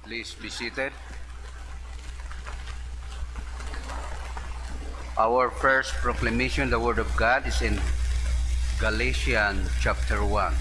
Please be seated. Our first proclamation, the Word of God, is in Galatians chapter 1.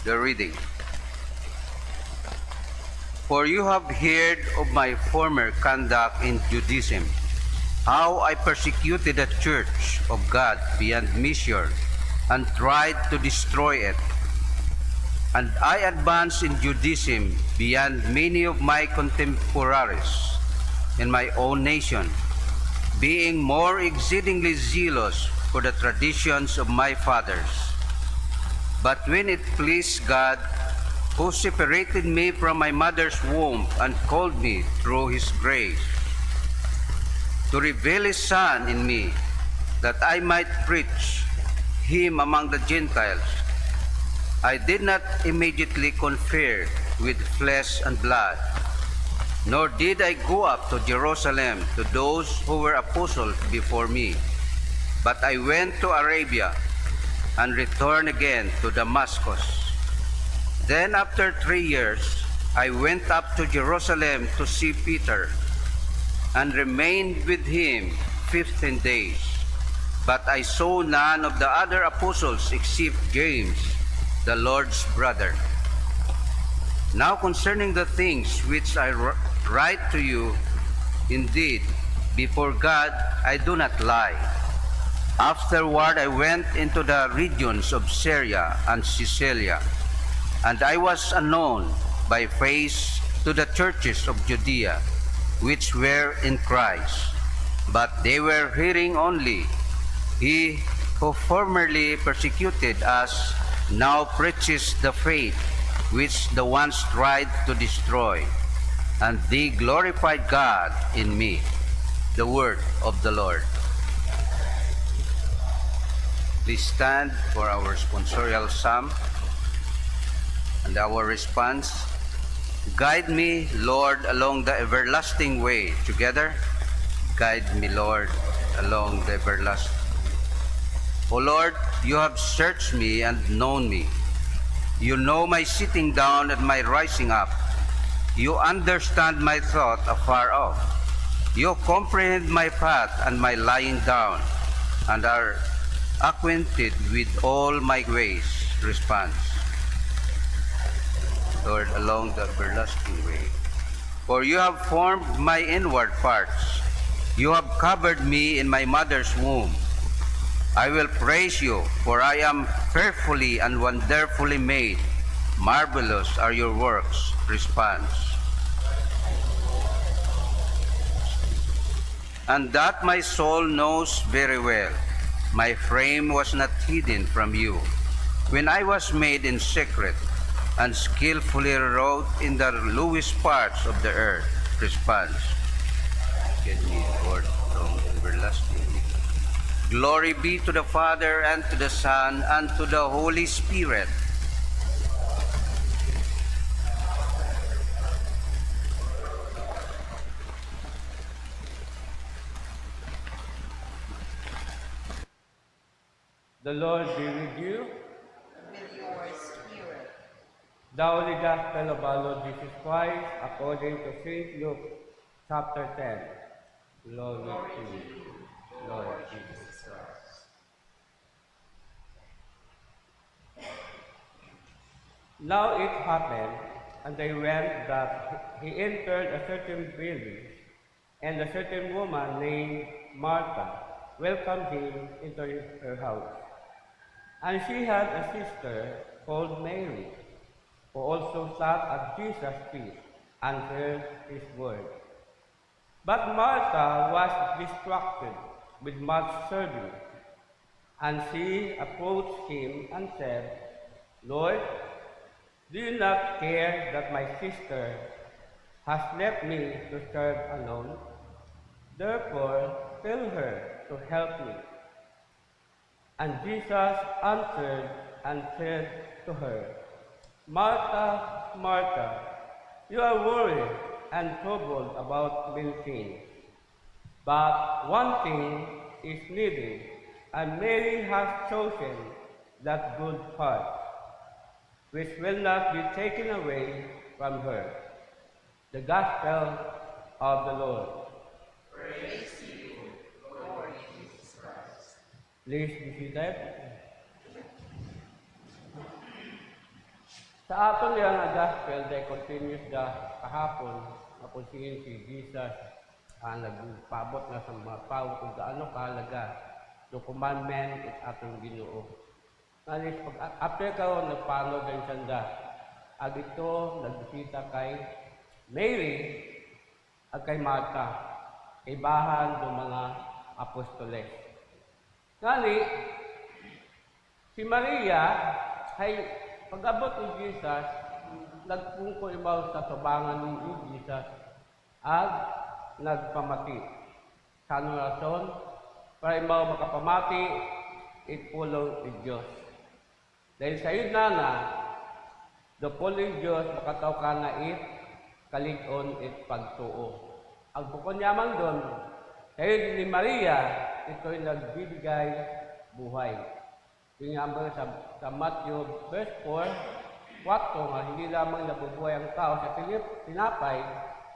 The reading. For you have heard of my former conduct in Judaism, how I persecuted the church of God beyond measure and tried to destroy it. And I advanced in Judaism beyond many of my contemporaries in my own nation, being more exceedingly zealous for the traditions of my fathers. But when it pleased God, who separated me from my mother's womb and called me through His grace, to reveal His Son in me, that I might preach Him among the Gentiles, I did not immediately confer with flesh and blood, nor did I go up to Jerusalem to those who were apostles before me, but I went to Arabia and returned again to Damascus. Then after 3 years, I went up to Jerusalem to see Peter and remained with him 15 days. But I saw none of the other apostles except James, the Lord's brother. Now concerning the things which I write to you, indeed, before God I do not lie. Afterward I went into the regions of Syria and Cilicia, and I was unknown by face to the churches of Judea, which were in Christ. But they were hearing only, he who formerly persecuted us now preaches the faith which the ones tried to destroy, and they glorified God in me. The word of the Lord. Please stand for our responsorial psalm and our response. Guide me, Lord, along the everlasting way. Together, guide me, Lord, along the everlasting. O Lord, you have searched me and known me. You know my sitting down and my rising up. You understand my thought afar off. You comprehend my path and my lying down, and are acquainted with all my ways. Response. Lord, along the everlasting way. For you have formed my inward parts. You have covered me in my mother's womb. I will praise you, for I am fearfully and wonderfully made. Marvelous are your works. Response. And that my soul knows very well. My frame was not hidden from you, when I was made in secret, and skillfully wrought in the lowest parts of the earth. Response. Get me, Lord, from everlasting. Glory be to the Father, and to the Son, and to the Holy Spirit. The Lord be with you. With your spirit. The Holy Gospel of our Lord Jesus Christ according to St. Luke, chapter 10. Glory to you, Lord Jesus Christ. Now it happened, and they went that he entered a certain village, and a certain woman named Martha welcomed him into her house. And she had a sister called Mary, who also sat at Jesus' feet and heard his word. But Martha was distracted with much serving, and she approached him and said, Lord, do you not care that my sister has left me to serve alone? Therefore, tell her to help me. And Jesus answered and said to her, Martha, Martha, you are worried and troubled about many things. But one thing is needed, and Mary has chosen that good part, which will not be taken away from her. The Gospel of the Lord. Please be seated. Sa aton nga gospel, they continues the kahapon, mapunsiin si Jesus ang nagpabot na sa mga tao kung gaano kahalaga the commandment is atong Ginoo. Ngayon, after ka nagpano din sanda, ag ito nagbisita kay Mary at kay Martha, ibahan ng mga apostoles. Ngayon, si Maria ay pag-abot ni Jesus, nagpungko ibaw sa tubangan ni Jesus at nagpamati. Sa anong rason? Para ibaw makapamati, itpulong ni Diyos. Dahil sa yun na, dupulong Diyos, makataw ka na kalig-on pagtuo. Ang bukod niyaman doon, sa yun ni Maria, ito'y nagbibigay buhay. Yung nga sa Matthew verse 4, nga hindi lamang nabubuhay ang tao sa tinapay,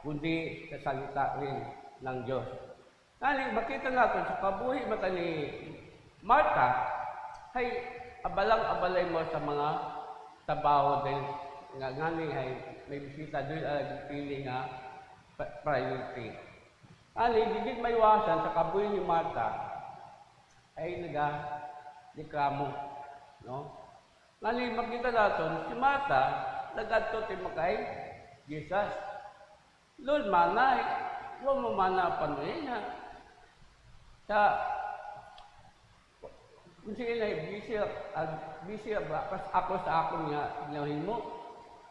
kundi sa salita rin ng Diyos. Kani, makita natin sa kabuhi mata ni Martha, ay abalang-abalay mo sa mga trabaho din nga ngani ay may bisita doon ay pili nga priority. Kani, hindi may iwasan sa kabuhi ni Martha ay dikramo, no? Ngani makita natin si Martha nagadto ti makay Jesus. Lord manay, wa mo mana panuy na sa kung sila busy ba ako sa akong nga ginahin mo.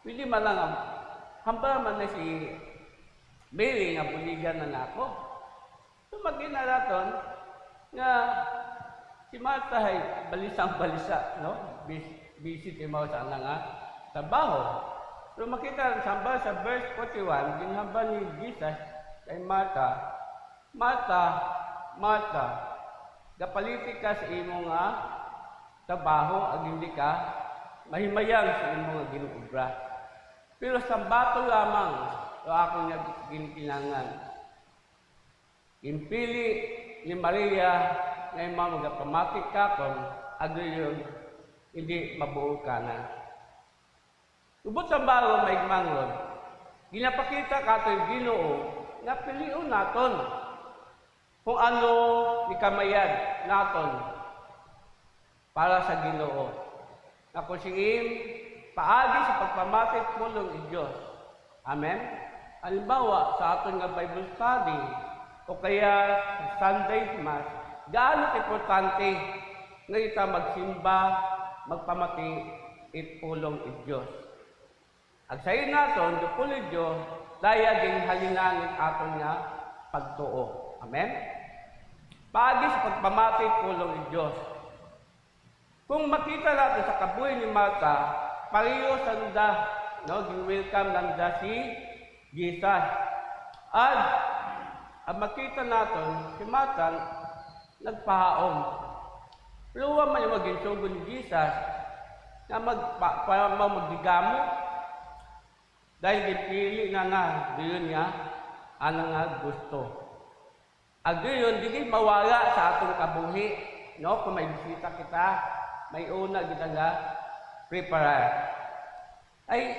Pili man lang hamba man na si Mary nga buligan na nako. So magina naton nga si Martha ay balisang-balisa, no? Busy timaw sa nga trabaho. Pero makita samba sa verse 41, ginhamba ni Jesus kay Martha, Martha, Martha, gapaliti ka sa imo nga trabaho ag hindi ka mahimayang sa imo nga ginuobra. Pero sa bato lamang o akong ginkinangan. Impili ni Maria ngay magapamatik ka kung agoy hindi mabuo ka na. Ubot sa baro may manglod, ginapakita ka ito yung Ginoo na piliun naton kung ano ikamayad naton para sa Ginoo. Na kung singim, paagi sa pagpamatik pulong i Diyos. Amen? Halimbawa, sa aton nga Bible study, o kaya sa Sunday Mass, gaano importante nga ita magsimba, magpamati, itpulong i Diyos. Ag sayo naton, dupulong Diyos, daya din halinangin aton nga pagtuo. Amen? Paagi sa pagpamati, pulong i Diyos. Kung makita natin sa kabuhi ni Martha, pareho sanda, no, gi-welcome nanda si Jesus. At makita natin, si Martha, nagpahaom. Pero man yung maging sugo ni Jesus, na para magdigamo, dahil dipili na diyon nga, ano nga gusto. Ag diyon, di mawala sa atong kabuhi, no? Kung may bisita kita, may una kita nga prepare. Ay,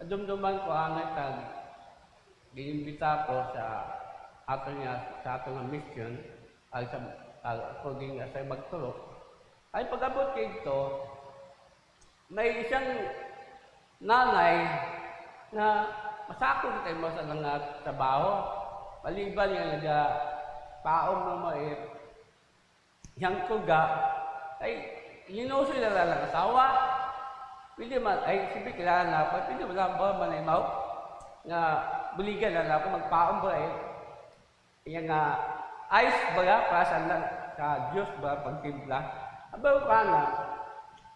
dumduman ko ang giimbita ko sa aton nga mission, ay sa paging sa magtulok. Ay pag-abot kay ito, may isang nanay na masako kita mo sa mga trabaho, maliban yung paom mo mo yang tuga, ay linuso na lang asawa. Pwede man, ay sipi kilala na ako, pwede mo lang ba manaymaw nga buligan na ako, magpaom ba yung ice ba para sa Diyos ba pagtimpla. Abaw ka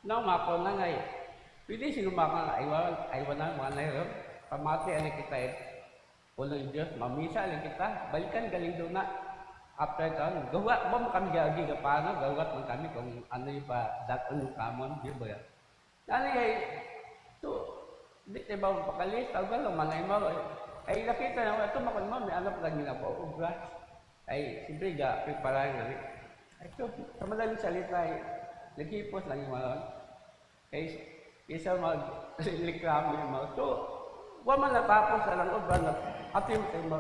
na, mako na ngay. Pwede sinumaka nga, aywan na mga nairam, pamati alin kita ulang Diyos, mamisa alin kita, balikan galing doon na. After ito, gawat ba mo kami gagi ka paano, gawat mo kami kung ano yung pa daton yung kamon, di ba? Nani ay, to, di tayo ba pakalis, tawag lang, manay mo. Ay, nakita na, ito makon mo, may alam lang nila po, ubra. Ay, siyempre, preparahan nga. Ay, so, sa madaling salita, ay, nagkipos lang yung mga. Kaya, isa mag-reklamo yung mga. So, wala man natapos na lang, ubra na, atin tayo mo,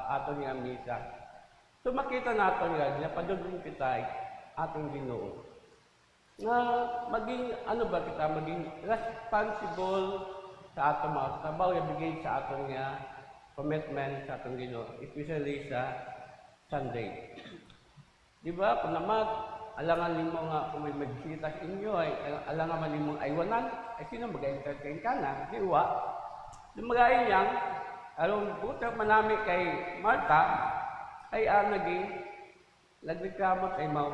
ato niya misa. So, makita natin nga, napadugin kita, atong Ginoo. Na maging ano ba kita maging responsible sa atong mga trabaho ibigay sa atong commitment sa atong Ginoo, especially sa Sunday. Di ba? Kung naman alangan nimo nga kung may magsita sa inyo ay alangan man nimo aywanan ay sino mag-entertain ka na? Di ba? Lumagayin yang along buta manami kay Martha ay nagreklamo kay Mau,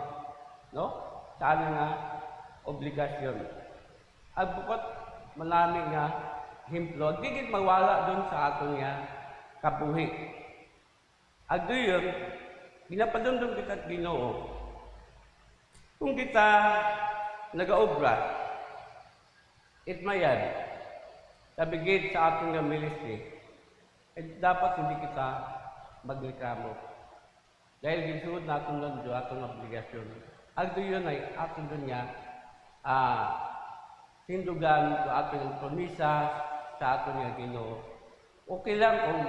no? Saan nga obligasyon. Ang bukod manami nga himplo, digit mawala doon sa atong kabuhi. Ang doon, ginapadundong kita at Ginoo. Kung kita nag-aobra, itmayan, tabigid sa atong ministry, dapat hindi kita magreklamo. Dahil ginsuod na atong londo, atong obligasyon. Ang doon ay atong doon hindugan sa atong promisa sa atong Ginoo. Okay lang kung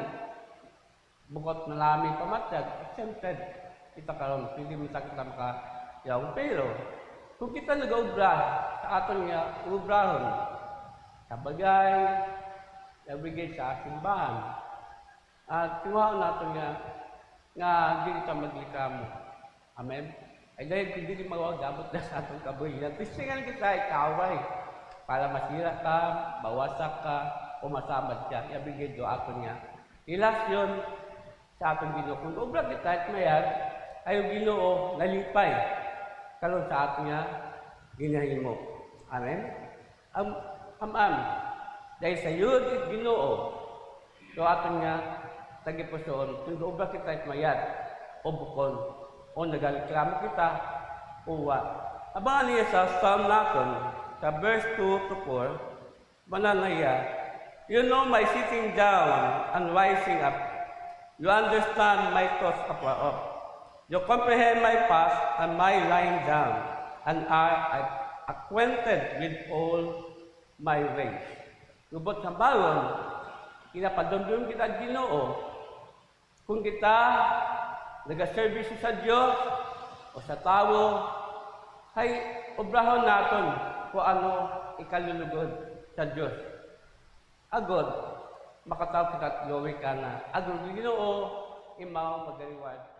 bukod na namin pamatag, accepted kita karon, pwede mo kita makayaw. Pero kung kita nag-obra sa atong obrahon, kabagay, nabigay sa simbahan, at tinuhaan natin nga hindi kita maglikamo. Amen? Ay dahil hindi mawag abot na sa atong kabuhian. Pistingan kita ikaway para masira ka, bawasak ka, o masamad ka. Ibigay do ako niya. Relasyon sa atong Ginoo. Kung obra kita at mayag, ay yung Ginoo nalipay. Kalon sa atong ginahin mo. Amen? Am-am. Dahil sa yun at Ginoo, so atong tagipusoon, kung obra kita at mayag, o bukol, o nagalikramo kita, uwa. Abangan niya sa Psalm natin, sa verse 2 to 4, mananaya, you know my sitting down and rising up. You understand my thoughts afar off. You comprehend my path and my lying down, and are acquainted with all my ways. Lubot sa balon, kinapadundun kita Ginoo, kung kita nag-service sa Diyos o sa tao, ay obrahon natin kung ano ikalulugod sa Diyos. Agod, makataw kita at glory ka na. Agod, Ginoo, imaw mag-reward ka.